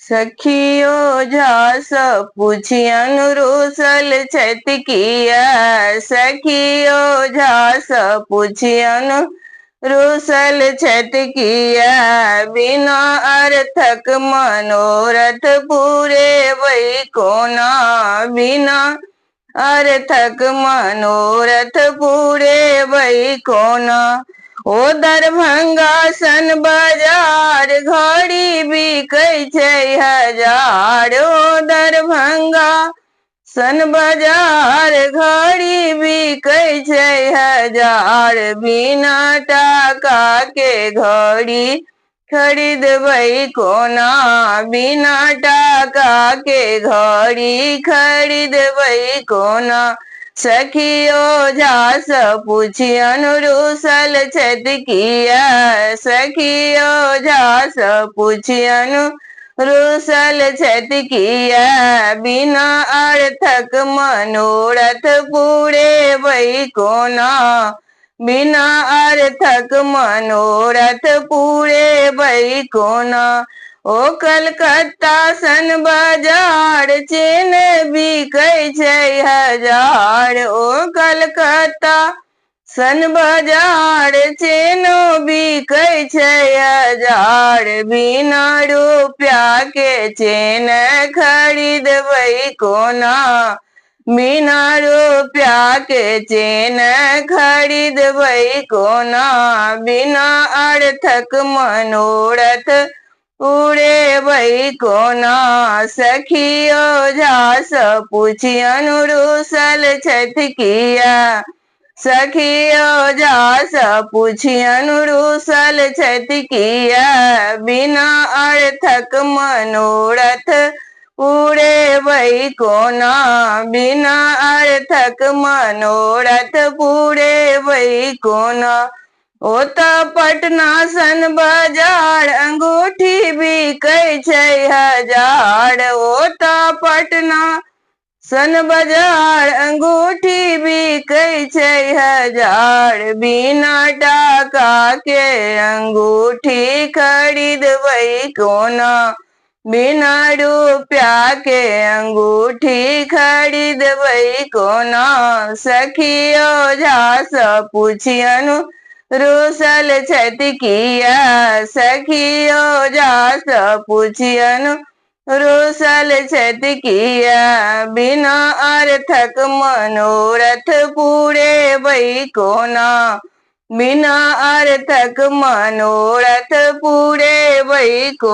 सखियो झास पूछियन रूसल छत किया। सखियो झास पूछियन रूसल छत किया। बिना अर्थक मनोरथ पूरे वही कोना। बिना अर्थक मनोरथ पूरे वही कोना। ओ दरभंगा सन बाजार घड़ी बिकै छै हजार। ओ दरभंगा सन बाजार घड़ी बिकै छै हजार। बिना टाका के घड़ी खरीदबै कोना। बिना टाका के घड़ी खरीदबै कोना। सखियो झास पूछियन रूसल छत किया। सखियो झास पूछियन रूसल छत किया। बिना अर्थक मनोरथ पूरे वही कोना। बिना अर्थक मनोरथ पूरे वही कोना। ओ कलकत्ता सन बाजार चेन बिकै छै हजार। ओ कलकत्ता सन बाजार चेनो बिकै छै हजार। बिना रुपया के चेन खरीदबै कोना। बिना रुपया के चेन खरीदबै कोना। बिना अर्थक मनोरथ पूरे वही कोना। सखियो झास पूछियन रूसल छत किया। सखियो झास पूछियन रूसल छत किया। बिना अर्थक मनोरथ पूरे वही कोना। बिना अर्थक मनोरथ पूरे वही कोना। ओता पटना सन बाजार अंगूठी बिकै छै हजार। ओता पटना सन बाजार अंगूठी बिकै छै हजार। बिना टाका के अंगूठी खरीदबै कोना। बिना रुपया के अंगूठी खरीदबै कोना। सखियो झास पूछियन रूसल छत किया। सखियो झास पूछियन रूसल छत किया। बिना अर्थक मनोरथ पूरे वही कोना। बिना अर्थक मनोरथ पूरे वही कोना।